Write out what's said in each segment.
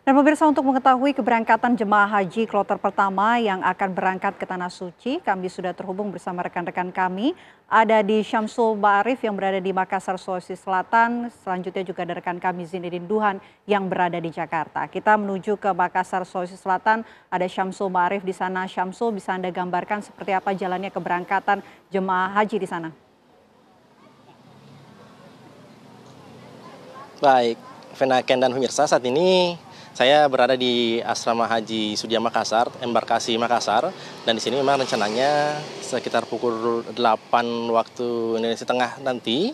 Dan pemirsa, untuk mengetahui keberangkatan jemaah haji kloter pertama yang akan berangkat ke Tanah Suci, kami sudah terhubung bersama rekan-rekan kami. Ada di Syamsul Ma'arif yang berada di Makassar, Sulawesi Selatan. Selanjutnya juga ada rekan kami Zinedine Duhan yang berada di Jakarta. Kita menuju ke Makassar, Sulawesi Selatan. Ada Syamsul Ma'arif di sana. Syamsul, bisa Anda gambarkan seperti apa jalannya keberangkatan jemaah haji di sana? Baik, Venaken dan pemirsa, saat ini saya berada di Asrama Haji Sudia Makassar, embarkasi Makassar, dan di sini memang rencananya sekitar pukul 8 waktu Indonesia Tengah nanti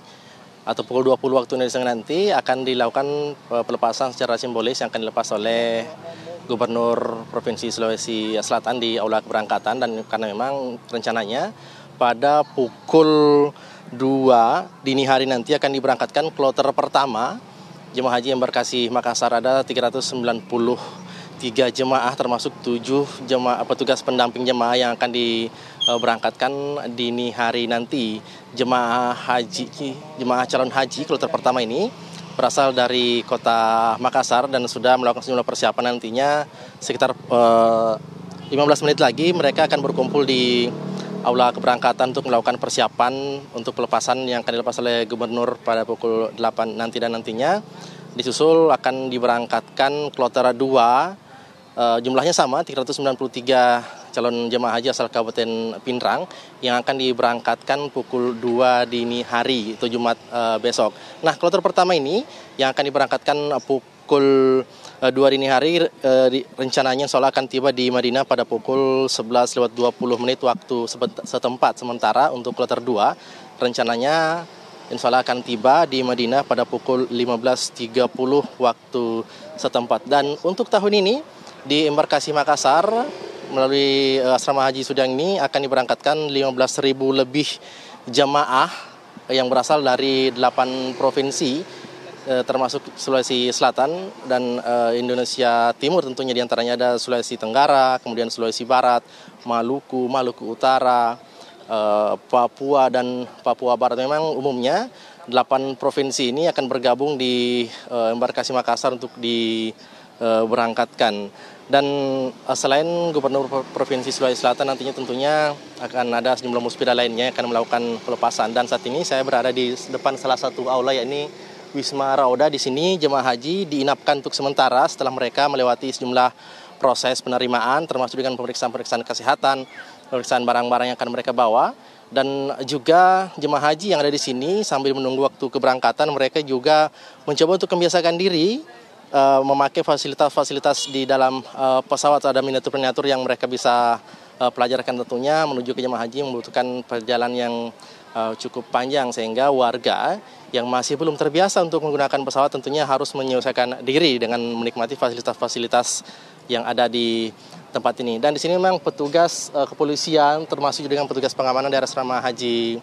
atau pukul 20 waktu Indonesia Tengah nanti akan dilakukan pelepasan secara simbolis yang akan dilepas oleh Gubernur Provinsi Sulawesi Selatan di aula keberangkatan, dan karena memang rencananya pada pukul 2 dini hari nanti akan diberangkatkan kloter pertama jemaah haji embarkasi Makassar. Ada 393 jemaah termasuk 7 jemaah petugas pendamping jemaah yang akan diberangkatkan dini hari nanti. Jemaah calon haji kloter pertama ini berasal dari kota Makassar dan sudah melakukan sejumlah persiapan. Nantinya sekitar 15 menit lagi mereka akan berkumpul di aula keberangkatan untuk melakukan persiapan untuk pelepasan yang akan dilepas oleh gubernur pada pukul 8 nanti, dan nantinya disusul akan diberangkatkan kloter 2, jumlahnya sama 393 calon jemaah haji asal Kabupaten Pinrang yang akan diberangkatkan pukul 2 dini hari itu Jumat besok. Nah, kloter pertama ini yang akan diberangkatkan pukul 2 dini hari rencananya insya Allah akan tiba di Madinah pada pukul 11:20 waktu setempat. Sementara untuk kloter 2 rencananya insya Allah akan tiba di Madinah pada pukul 15:30 waktu setempat. Dan untuk tahun ini di embarkasi Makassar melalui asrama haji Sudang ini akan diberangkatkan 15.000 lebih jemaah yang berasal dari 8 provinsi, termasuk Sulawesi Selatan dan Indonesia Timur tentunya, diantaranya ada Sulawesi Tenggara, kemudian Sulawesi Barat, Maluku Utara, Papua dan Papua Barat. Memang umumnya 8 provinsi ini akan bergabung di embarkasi Makassar untuk diberangkatkan. Dan selain Gubernur Provinsi Sulawesi Selatan, nantinya tentunya akan ada sejumlah muspida lainnya yang akan melakukan pelepasan. Dan saat ini saya berada di depan salah satu aula, yakni Wisma Rauda. Di sini jemaah haji diinapkan untuk sementara setelah mereka melewati sejumlah proses penerimaan, termasuk dengan pemeriksaan kesehatan, pemeriksaan barang-barang yang akan mereka bawa. Dan juga jemaah haji yang ada di sini sambil menunggu waktu keberangkatan, mereka juga mencoba untuk membiasakan diri memakai fasilitas-fasilitas di dalam pesawat. Ada miniatur-miniatur yang mereka bisa pelajarkan. Tentunya menuju ke jemaah haji membutuhkan perjalanan yang cukup panjang, sehingga warga yang masih belum terbiasa untuk menggunakan pesawat tentunya harus menyelesaikan diri dengan menikmati fasilitas-fasilitas yang ada di tempat ini. Dan di sini memang petugas kepolisian termasuk juga dengan petugas pengamanan dari asrama haji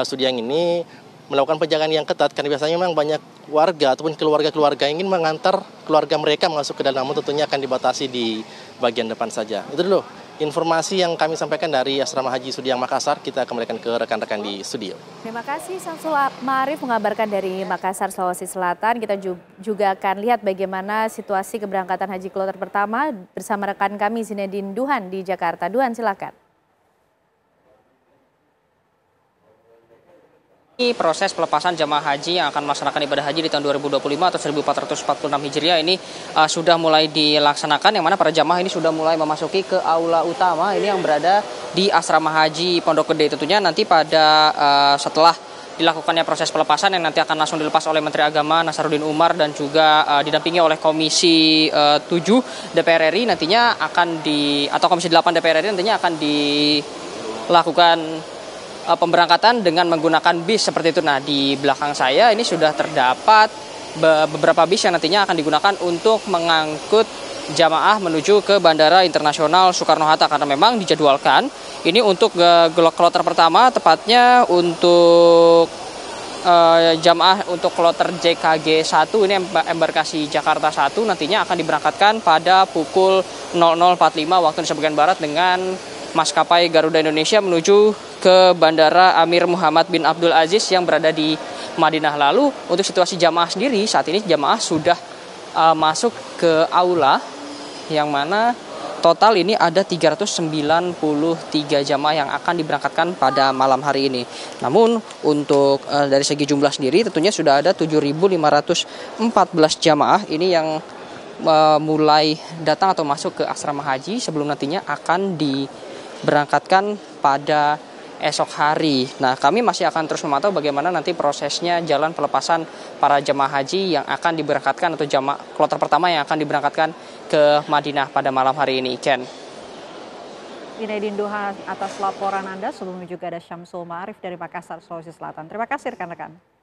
Sudiang ini melakukan penjagaan yang ketat, karena biasanya memang banyak warga ataupun keluarga-keluarga ingin mengantar keluarga mereka masuk ke dalam, namun tentunya akan dibatasi di bagian depan saja. Itu dulu informasi yang kami sampaikan dari Asrama Haji Sudiang Makassar. Kita kembalikan ke rekan-rekan di studio. Terima kasih Syamsul Ma'arif mengabarkan dari Makassar, Sulawesi Selatan. Kita juga akan lihat bagaimana situasi keberangkatan haji kloter pertama bersama rekan kami Zinedine Duhan di Jakarta. Duhan, silakan. Proses pelepasan jamaah haji yang akan melaksanakan ibadah haji di tahun 2025 atau 1446 Hijriah ini sudah mulai dilaksanakan, yang mana para jamaah ini sudah mulai memasuki ke aula utama ini yang berada di asrama haji Pondok Gede. Tentunya nanti pada setelah dilakukannya proses pelepasan yang nanti akan langsung dilepas oleh Menteri Agama Nasaruddin Umar dan juga didampingi oleh Komisi 7 DPR RI nantinya atau Komisi 8 DPR RI nantinya akan dilakukan pemberangkatan dengan menggunakan bis seperti itu. Nah, di belakang saya ini sudah terdapat beberapa bis yang nantinya akan digunakan untuk mengangkut jamaah menuju ke Bandara Internasional Soekarno-Hatta, karena memang dijadwalkan ini untuk kloter pertama, tepatnya untuk jamaah untuk kloter JKG 1 ini embarkasi Jakarta 1 nantinya akan diberangkatkan pada pukul 00.45 waktu Indonesia bagian Barat dengan maskapai Garuda Indonesia menuju ke Bandara Amir Muhammad bin Abdul Aziz yang berada di Madinah. Lalu untuk situasi jamaah sendiri, saat ini jamaah sudah masuk ke aula, yang mana total ini ada 393 jamaah yang akan diberangkatkan pada malam hari ini. Namun untuk dari segi jumlah sendiri tentunya sudah ada 7.514 jamaah ini yang mulai datang atau masuk ke asrama haji sebelum nantinya akan diberangkatkan pada esok hari. Nah, kami masih akan terus memantau bagaimana nanti prosesnya jalan pelepasan para jemaah haji yang akan diberangkatkan atau jamaah kloter pertama yang akan diberangkatkan ke Madinah pada malam hari ini. Ken. Zinedine Duhan atas laporan Anda. Sebelumnya juga ada Syamsul Ma'arif dari Makassar, Sulawesi Selatan. Terima kasih rekan-rekan.